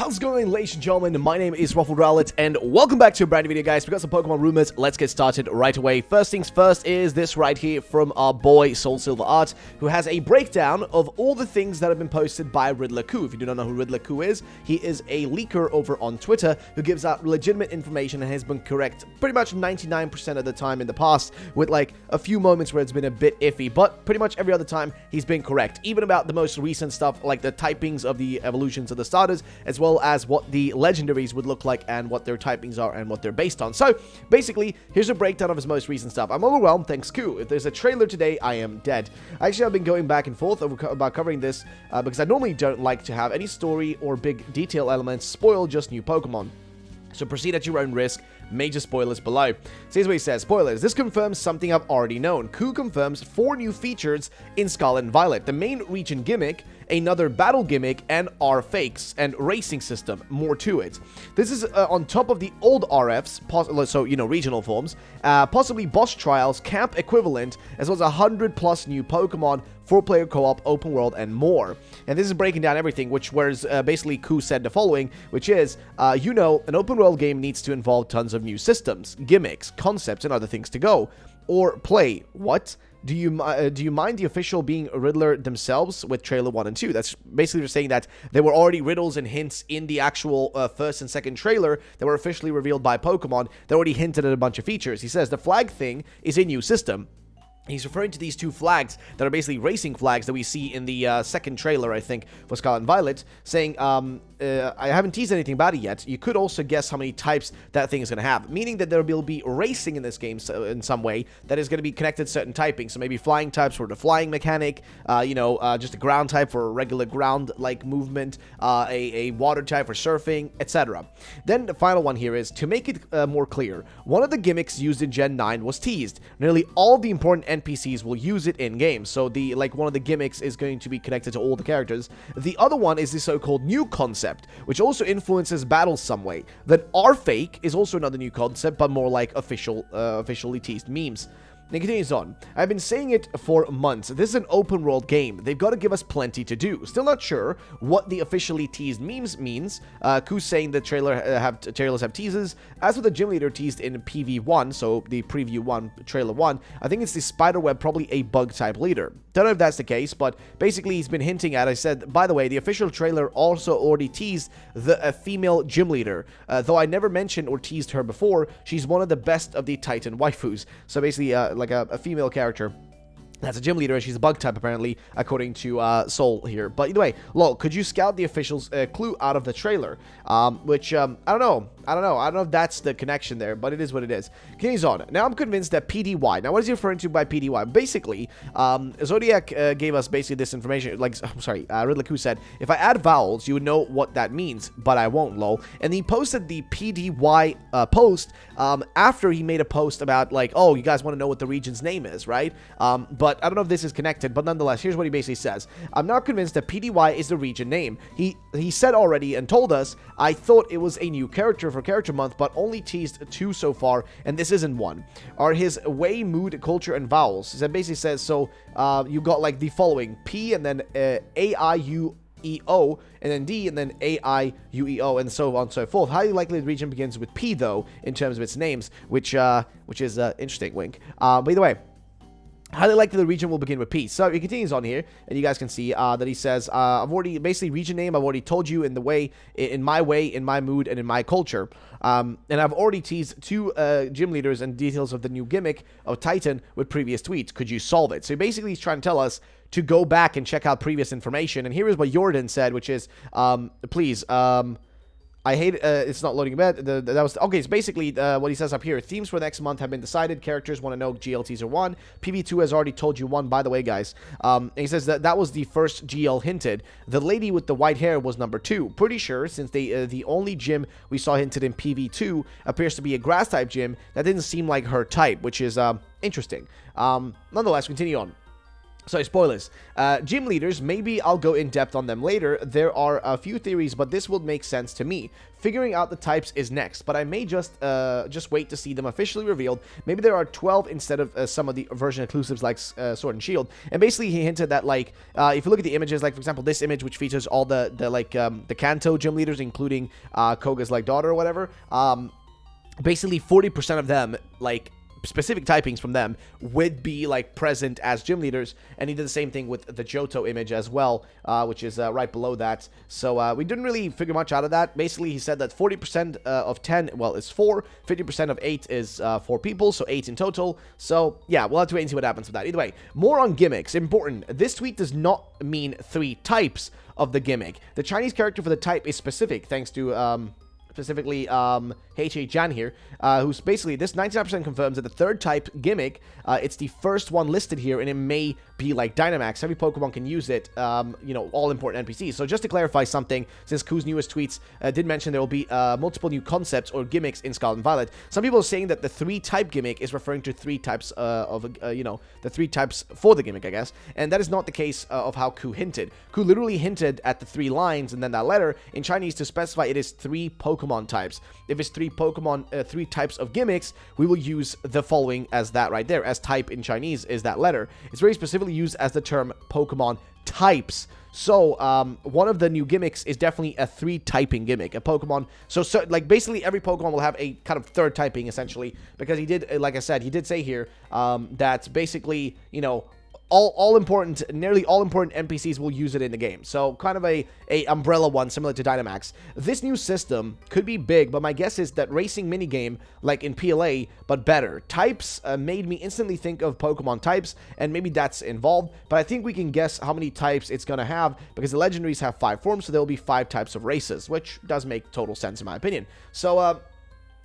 How's it going, ladies and gentlemen? My name is Scarlet, and welcome back to a brand new video, guys. We got some Pokemon rumors. Let's get started right away. First things first is this right here from our boy Soul Silver Art, who has a breakdown of all the things that have been posted by RIDDLER KHU. If you do not know who RIDDLER KHU is, he is a leaker over on Twitter who gives out legitimate information and has been correct pretty much 99% of the time in the past, with like a few moments where it's been a bit iffy, but pretty much every other time he's been correct, even about the most recent stuff like the typings of the evolutions of the starters, as well as what the legendaries would look like and what their typings are and what they're based on. So basically, here's a breakdown of his most recent stuff. I'm overwhelmed, thanks KHU. If there's a trailer today, I am dead. Actually, I've been going back and forth about covering this because I normally don't like to have any story or big detail elements spoil just new Pokemon. So proceed at your own risk. Major spoilers below. So here's what he says. Spoilers. This confirms something I've already known. KHU confirms 4 new features in Scarlet and Violet. The main region gimmick, another battle gimmick, and R fakes and racing system. More to it. This is on top of the old RFs, so, you know, regional forms, possibly boss trials, camp equivalent, as well as 100 plus new Pokemon, 4-player co-op, open world, and more. And this is breaking down everything, whereas basically KHU said the following, which is, you know, an open world game needs to involve tons of new systems, gimmicks, concepts, and other things to go. Or play. What? Do you mind the official being Riddler themselves with trailer 1 and 2? That's basically just saying that there were already riddles and hints in the actual first and second trailer that were officially revealed by Pokemon that already hinted at a bunch of features. He says the flag thing is a new system. He's referring to these 2 flags that are basically racing flags that we see in the second trailer, I think, for Scarlet and Violet, saying, I haven't teased anything about it yet. You could also guess how many types that thing is going to have, meaning that there will be racing in this game in some way that is going to be connected to certain typing. So maybe flying types for the flying mechanic, just a ground type for a regular ground-like movement, a water type for surfing, etc. Then the final one here is, to make it more clear, one of the gimmicks used in Gen 9 was teased. Nearly all the important NPCs will use it in-game, so one of the gimmicks is going to be connected to all the characters. The other one is the so-called new concept, which also influences battles some way. That R-Fake is also another new concept, but more like officially teased memes. And it continues on. I've been saying it for months. This is an open world game. They've got to give us plenty to do. Still not sure what the officially teased memes means. KHU's saying the trailers have teasers. As for the gym leader teased in PV1, so the preview 1, trailer 1, I think it's the spiderweb, probably a bug type leader. Don't know if that's the case, but basically he's been hinting at, I said, by the way, the official trailer also already teased the female gym leader. Though I never mentioned or teased her before, she's one of the best of the Titan waifus. So basically, like a female character that's a gym leader, and she's a bug type, apparently, according to Soul here. But either way, lol, could you scout the official's clue out of the trailer? Which, I don't know. I don't know if that's the connection there, but it is what it is. Continues on. Now I'm convinced that PDY. Now, what is he referring to by PDY? Basically, Zodiac gave us basically this information. Like, I'm sorry, RIDDLER KHU said, if I add vowels, you would know what that means, but I won't, lol. And he posted the PDY post after he made a post about, like, oh, you guys want to know what the region's name is, right? But I don't know if this is connected, but nonetheless, here's what he basically says. I'm not convinced that PDY is the region name. He said already and told us, I thought it was a new character for Character Month, but only teased 2 so far, and this isn't one. Are his way, mood, culture, and vowels. So basically says, so you got like the following: P and then A-I-U-E-O, and then D, and then A-I-U-E-O, and so on and so forth. Highly likely the region begins with P, though, in terms of its names, which is interesting, wink. But either way, highly likely the region will begin with P. So he continues on here, and you guys can see that he says, I've already, basically region name, I've already told you in my way, in my mood, and in my culture. And I've already teased 2 gym leaders and details of the new gimmick of Titan with previous tweets. Could you solve it? So basically he's trying to tell us to go back and check out previous information. And here is what Jordan said, which is, please, I hate it's not loading a bit. That was okay. It's basically what he says up here. Themes for next month have been decided. Characters want to know GLTs are 1. PV2 has already told you 1, by the way, guys. And he says that was the first GL hinted. The lady with the white hair was number 2. Pretty sure, since the only gym we saw hinted in PV2 appears to be a grass type gym, that didn't seem like her type, which is interesting. Nonetheless, continue on. Sorry, spoilers. Gym leaders, maybe I'll go in depth on them later. There are a few theories, but this will make sense to me. Figuring out the types is next, but I may just wait to see them officially revealed. Maybe there are 12 instead of some of the version exclusives like Sword and Shield. And basically, he hinted that, like, if you look at the images, like, for example, this image, which features all the Kanto gym leaders, including Koga's, like, daughter or whatever, basically 40% of them, like, specific typings from them would be like present as gym leaders, and he did the same thing with the Johto image as well, which is right below that. So we didn't really figure much out of that. Basically, he said that 40% of 10, well, is 4, 50% of 8 is 4 people, so 8 in total. So yeah, we'll have to wait and see what happens with that. Either way, more on gimmicks. Important, this tweet does not mean 3 types of the gimmick. The Chinese character for the type is specific, thanks to specifically H.A. Jan here, who's basically, this 99% confirms that the third type gimmick, it's the first one listed here, and it may be like Dynamax. Every Pokemon can use it, you know, all important NPCs. So just to clarify something, since Khu's newest tweets did mention there will be multiple new concepts or gimmicks in Scarlet and Violet, some people are saying that the 3 type gimmick is referring to 3 types you know, the 3 types for the gimmick, I guess, and that is not the case of how Khu hinted. Khu literally hinted at the 3 lines and then that letter in Chinese to specify it is 3 Pokemon types. If it's 3 Pokemon, 3 types of gimmicks, we will use the following as that right there, as type in Chinese is that letter. It's very specifically used as the term Pokemon types. So, one of the new gimmicks is definitely a 3 typing gimmick, a Pokemon. So, like, basically every Pokemon will have a kind of third typing, essentially, because he did, like I said, he did say here, that basically, you know, nearly all important NPCs will use it in the game. So kind of a umbrella one similar to Dynamax. This new system could be big, but my guess is that racing minigame like in PLA, but better. Types made me instantly think of Pokemon types, and maybe that's involved, but I think we can guess how many types it's going to have, because the legendaries have 5 forms, so there will be 5 types of races, which does make total sense in my opinion. So,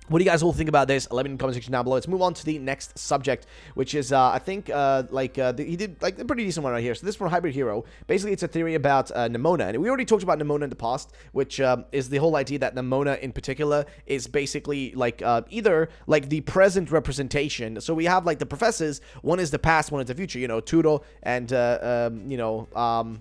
what do you guys all think about this? Let me know in the comment section down below. Let's move on to the next subject, which is, I think, he did, like, a pretty decent one right here. So this is from Hybrid Hero. Basically, it's a theory about Nemona. And we already talked about Nemona in the past, which is the whole idea that Nemona in particular is basically, like, either, like, the present representation. So we have, like, the professors. One is the past, one is the future. You know, Turo and, you know,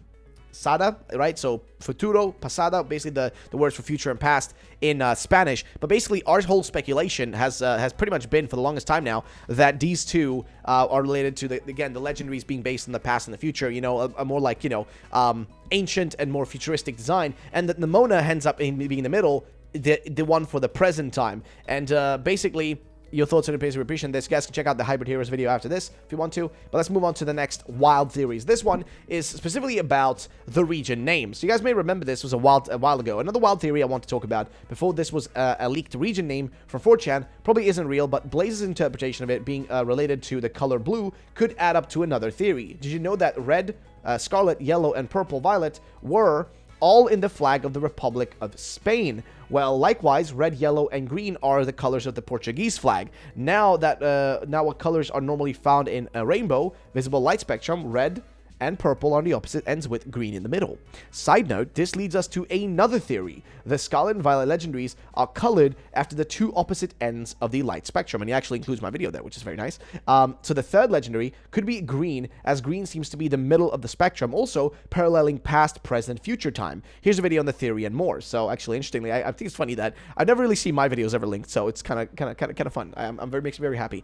Sada, right? So futuro, pasada, basically the words for future and past in Spanish. But basically, our whole speculation has pretty much been for the longest time now that these two are related to the legendaries being based in the past and the future. You know, a more like, you know, ancient and more futuristic design, and that Nemona ends up being in the middle, the one for the present time. And basically, your thoughts on the page of appreciation this. You guys can check out the Hybrid Heroes video after this if you want to. But let's move on to the next wild theories. This one is specifically about the region names. So you guys may remember this was a while ago. Another wild theory I want to talk about before this was a leaked region name from 4chan. Probably isn't real, but Blaze's interpretation of it being related to the color blue could add up to another theory. Did you know that red, scarlet, yellow, and purple violet were all in the flag of the Republic of Spain? Well, likewise, red, yellow, and green are the colors of the Portuguese flag. Now what colors are normally found in a rainbow, visible light spectrum, red and purple on the opposite ends with green in the middle. Side note, this leads us to another theory. The Scarlet and Violet legendaries are colored after the 2 opposite ends of the light spectrum, and he actually includes my video there, which is very nice. So the third legendary could be green, as green seems to be the middle of the spectrum, also paralleling past, present, future time. Here's a video on the theory and more. So actually, interestingly, I think it's funny that I've never really seen my videos ever linked, so it's kind of fun. Makes me very happy.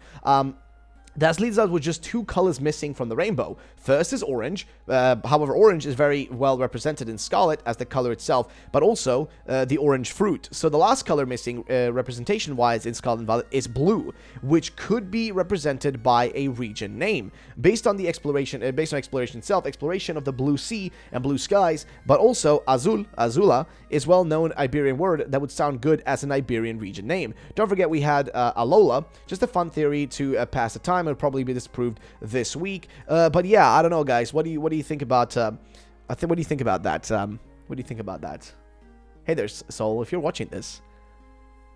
That leaves us with just 2 colors missing from the rainbow. First is orange. However, orange is very well represented in Scarlet as the color itself, but also the orange fruit. So the last color missing representation-wise in Scarlet and Violet is blue, which could be represented by a region name. Based on exploration itself, exploration of the blue sea and blue skies, but also azula, is well-known Iberian word that would sound good as an Iberian region name. Don't forget we had Alola, just a fun theory to pass the time. It'll probably be disproved this week. But yeah, I don't know, guys. What do you think about? What do you think about that? What do you think about that? Hey there, Soul. If you're watching this,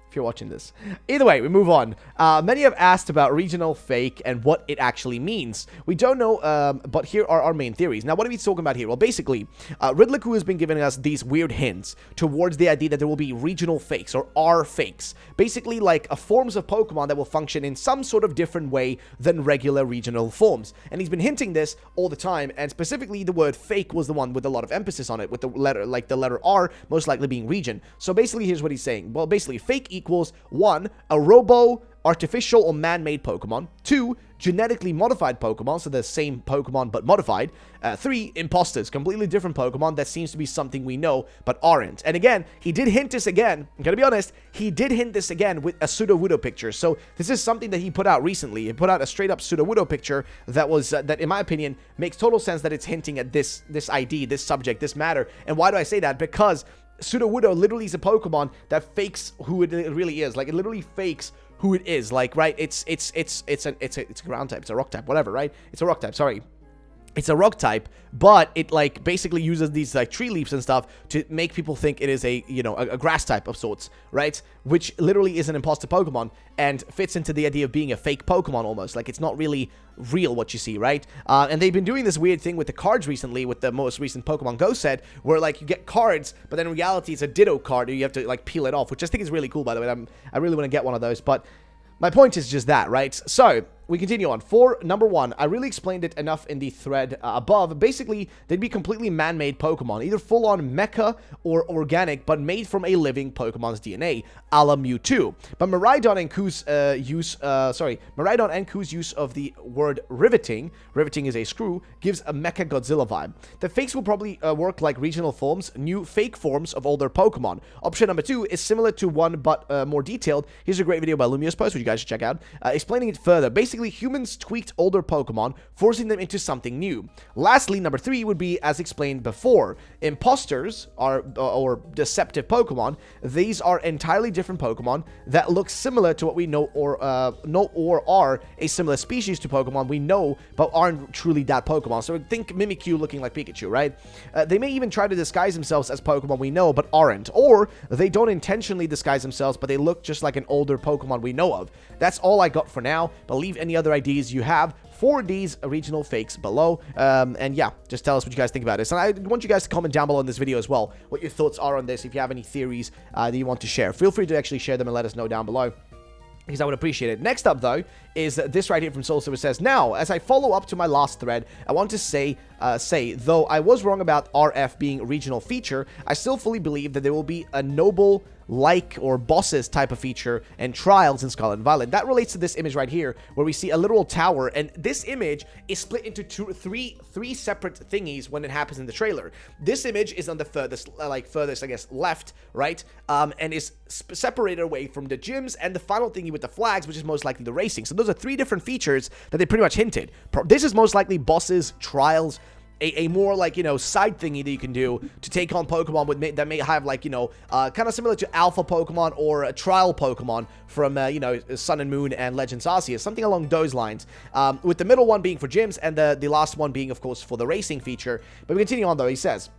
if you're watching this. Either way, we move on. Many have asked about regional fake and what it actually means. We don't know, but here are our main theories. Now, what are we talking about here? Well, basically, RIDDLER KHU has been giving us these weird hints towards the idea that there will be regional fakes, or R fakes. Basically, like forms of Pokemon that will function in some sort of different way than regular regional forms. And he's been hinting this all the time, and specifically the word fake was the one with a lot of emphasis on it, with the letter, like the letter R, most likely being region. So basically, here's what he's saying. Well, basically, fake equals 1, a robo, artificial or man-made Pokemon. 2, genetically modified Pokemon, so the same Pokemon but modified. 3, imposters, completely different Pokemon that seems to be something we know but aren't. And again, he did hint this again, I'm gonna be honest, he did hint this again with a Sudowoodo picture. So this is something that he put out recently. He put out a straight up Sudowoodo picture that was, that in my opinion, makes total sense that it's hinting at this ID, this subject, this matter. And why do I say that? Because Sudowoodo literally is a Pokemon that fakes who it really is. Like, it literally fakes who it is. Like, right? It's a ground type. It's a rock type. Whatever, right? It's a rock type. Sorry. It's a rock type, but it, like, basically uses these, like, tree leaves and stuff to make people think it is a, you know, a grass type of sorts, right? Which literally is an imposter Pokemon and fits into the idea of being a fake Pokemon almost. Like, it's not really real what you see, right? And they've been doing this weird thing with the cards recently with the most recent Pokemon Go set, where, like, you get cards, but then in reality it's a Ditto card and you have to, like, peel it off, which I think is really cool, by the way. I really want to get one of those, but my point is just that, right? So we continue on. For number 1, I really explained it enough in the thread above. Basically, they'd be completely man-made Pokemon, either full-on mecha or organic, but made from a living Pokemon's DNA, a la Mewtwo. But Miraidon and Khu's use of the word riveting is a screw, gives a Mecha Godzilla vibe. The fakes will probably work like regional forms, new fake forms of older Pokemon. Option number 2 is similar to 1, but more detailed. Here's a great video by Lumios Post, which you guys should check out, explaining it further. Basically, humans tweaked older Pokemon, forcing them into something new. Lastly, number 3 would be, as explained before, imposters are, or deceptive Pokemon. These are entirely different Pokemon that look similar to what we know or are a similar species to Pokemon we know, but aren't truly that Pokemon. So think Mimikyu looking like Pikachu, right? They may even try to disguise themselves as Pokemon we know, but aren't. Or they don't intentionally disguise themselves, but they look just like an older Pokemon we know of. That's all I got for now, but leave any other ideas you have for these regional fakes below. And yeah, just tell us what you guys think about this. And I want you guys to comment down below in this video as well what your thoughts are on this. If you have any theories that you want to share, feel free to actually share them and let us know down below, because I would appreciate it. Next up, though, is this right here from Soul Silver. Says, now, as I follow up to my last thread, I want to say, though I was wrong about RF being a regional feature, I still fully believe that there will be a noble like or bosses type of feature and trials in Scarlet and Violet. That relates to this image right here, where we see a literal tower, and this image is split into three separate thingies when it happens in the trailer. This image is on the furthest, I guess, left, right, and is separated away from the gyms and the final thingy with the flags, which is most likely the racing. So those are 3 different features that they pretty much hinted. This is most likely bosses, trials, a more, like, you know, side thingy that you can do to take on Pokemon that may have, like, you know, kind of similar to Alpha Pokemon or a Trial Pokemon from, you know, Sun and Moon and Legends Arceus, something along those lines, with the middle one being for gyms and the last one being, of course, for the racing feature. But we continue on, though. He says,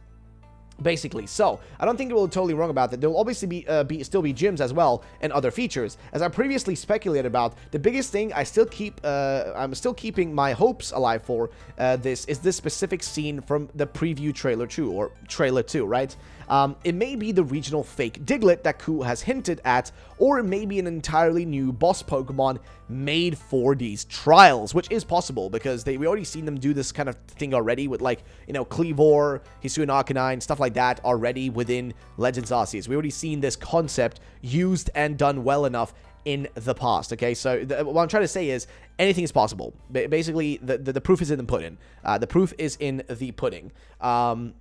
basically, so I don't think we're totally wrong about that. There will obviously still be gyms as well and other features. As I previously speculated about, the biggest thing I'm still keeping my hopes alive for this is this specific scene from the preview trailer 2, or trailer 2, right? It may be the regional fake Diglett that KHU has hinted at, or it may be an entirely new boss Pokemon made for these trials, which is possible because we already seen them do this kind of thing already with, like, you know, Cleavor, Hisuian Arcanine, stuff like that already within Legends Arceus. We already seen this concept used and done well enough in the past. Okay, so what I'm trying to say is anything is possible. Basically, the proof is in the pudding. The proof is in the pudding.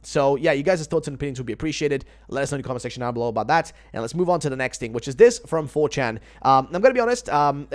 So yeah, you guys' thoughts and opinions would be appreciated. Let us know in the comment section down below about that, and let's move on to the next thing, which is this from 4chan. I'm gonna be honest.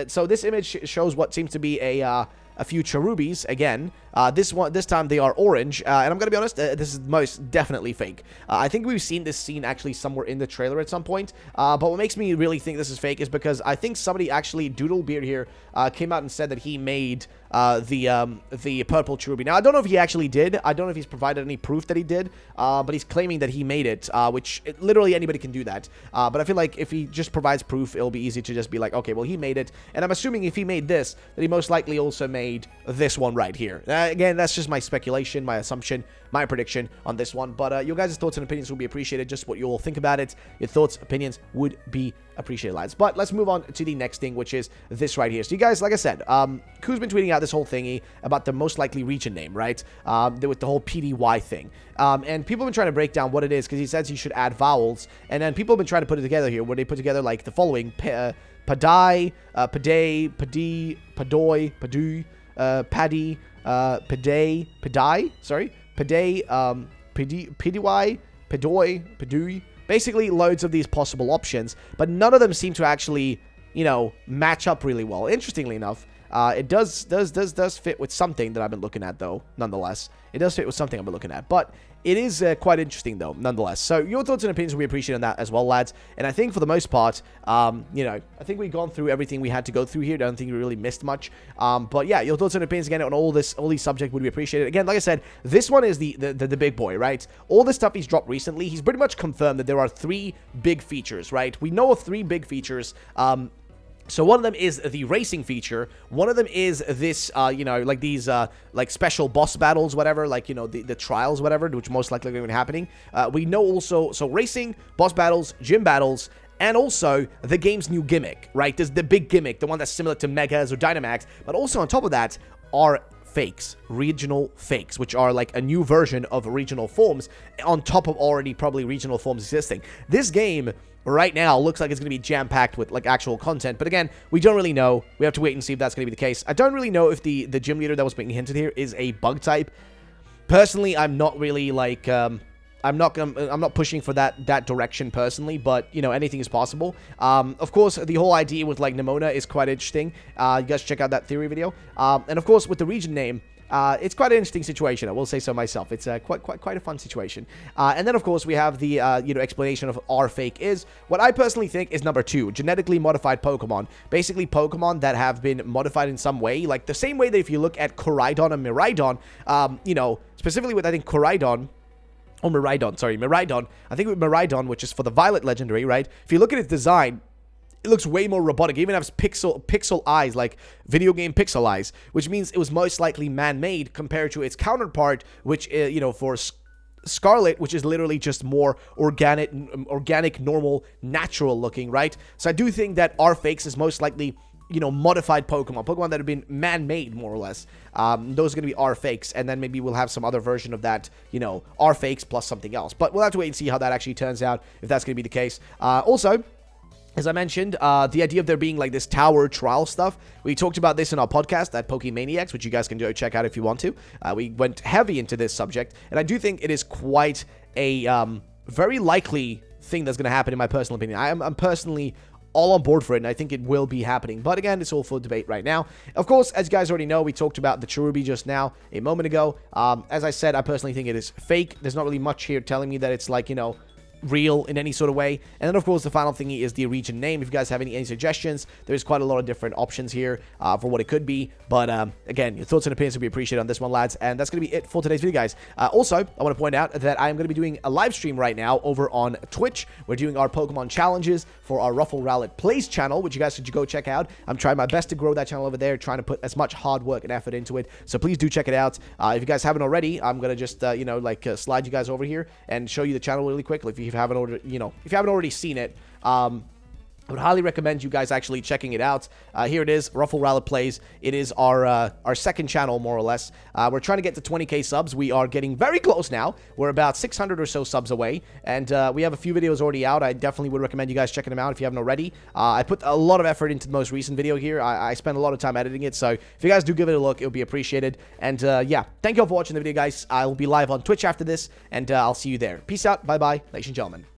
So this image shows what seems to be a few Cherubis again. This time they are orange, and I'm gonna be honest, this is most definitely fake. I think we've seen this scene actually somewhere in the trailer at some point, but what makes me really think this is fake is because I think somebody actually, Doodlebeard here, came out and said that he made the purple Cherubi. Now, I don't know if he actually did. I don't know if he's provided any proof that he did, but he's claiming that he made it, which literally anybody can do that. But I feel like if he just provides proof, it'll be easy to just be like, okay, well, he made it. And I'm assuming if he made this, that he most likely also made this one right here. Again, that's just my speculation, my assumption, my prediction on this one. But your guys' thoughts and opinions will be appreciated. Just what you all think about it. Your thoughts, opinions would be appreciated, lads. But let's move on to the next thing, which is this right here. So you guys, like I said, Khu's been tweeting out this whole thingy about the most likely region name, right? With the whole PDY thing. And people have been trying to break down what it is, because he says he should add vowels. And then people have been trying to put it together here, where they put together, like, the following. Padai, Paday, Padi, Padoy, Padu, Paddy, Paday, Padai, sorry. Paday, PDY, Padoy, Padui. Basically, loads of these possible options, but none of them seem to actually, you know, match up really well. Interestingly enough, it does fit with something that I've been looking at, though, nonetheless. It does fit with something I've been looking at, but it is quite interesting, though, nonetheless. So your thoughts and opinions will be appreciated on that as well, lads. And I think for the most part, you know, I think we've gone through everything we had to go through here. I don't think we really missed much. But yeah, your thoughts and opinions again on all these subjects would be appreciated. Again, like I said, this one is the big boy, right? All the stuff he's dropped recently, he's pretty much confirmed that there are 3 big features, right? We know of 3 big features. So one of them is the racing feature. One of them is this, you know, like these, like special boss battles, whatever, like, you know, the trials, whatever, which most likely are going to be happening. We know also, so racing, boss battles, gym battles, and also the game's new gimmick, right? There's the big gimmick, the one that's similar to Megas or Dynamax, but also on top of that are fakes, regional fakes, which are like a new version of regional forms on top of already probably regional forms existing. This game right now looks like it's going to be jam-packed with like actual content, but again, we don't really know. We have to wait and see if that's going to be the case. I don't really know if the gym leader that was being hinted here is a bug type. Personally, I'm not really like I'm not pushing for that direction personally, but you know, anything is possible. Of course, the whole idea with like Nimona is quite interesting. You guys check out that theory video. And of course, with the region name, it's quite an interesting situation. I will say so myself. It's quite a fun situation. And then of course we have the you know, explanation of our fake is what I personally think is number 2, genetically modified Pokemon. Basically Pokemon that have been modified in some way, like the same way that if you look at Koraidon and Miraidon, you know, specifically with I think Koraidon. Oh, Miraidon, sorry, Miraidon. I think with Miraidon, which is for the Violet Legendary, right? If you look at its design, it looks way more robotic. It even has pixel eyes, like video game pixel eyes, which means it was most likely man-made compared to its counterpart, which, you know, for Scarlet, which is literally just more organic, normal, natural looking, right? So I do think that our fakes is most likely, you know, modified Pokemon that have been man-made, more or less. Those are going to be our fakes, and then maybe we'll have some other version of that, you know, our fakes plus something else. But we'll have to wait and see how that actually turns out, if that's going to be the case. Also, as I mentioned, the idea of there being like this tower trial stuff, we talked about this in our podcast at Pokemaniacs, which you guys can go check out if you want to. We went heavy into this subject, and I do think it is quite a very likely thing that's going to happen, in my personal opinion. I'm personally all on board for it, and I think it will be happening. But again, it's all for debate right now. Of course, as you guys already know, we talked about the Cherubi just now, a moment ago. As I said, I personally think it is fake. There's not really much here telling me that it's like, you know, real in any sort of way. And then of course the final thingy is the region name. If you guys have any suggestions, there's quite a lot of different options here for what it could be. But again, your thoughts and opinions would be appreciated on this one, lads. And that's going to be it for today's video, guys. Also, I want to point out that I am going to be doing a live stream right now over on Twitch. We're doing our Pokemon challenges for our Rallet Plays channel, which you guys should go check out. I'm trying my best to grow that channel over there, trying to put as much hard work and effort into it. So please do check it out. If you guys haven't already, I'm going to just, you know, like slide you guys over here and show you the channel really quickly if you haven't already, you know, if you haven't already seen it. I would highly recommend you guys actually checking it out. Here it is, Rallet Plays. It is our second channel, more or less. We're trying to get to 20k subs. We are getting very close now. We're about 600 or so subs away, and we have a few videos already out. I definitely would recommend you guys checking them out if you haven't already. I put a lot of effort into the most recent video here. I spent a lot of time editing it, so if you guys do give it a look, it would be appreciated. And yeah, thank you all for watching the video, guys. I will be live on Twitch after this, and I'll see you there. Peace out. Bye-bye, ladies and gentlemen.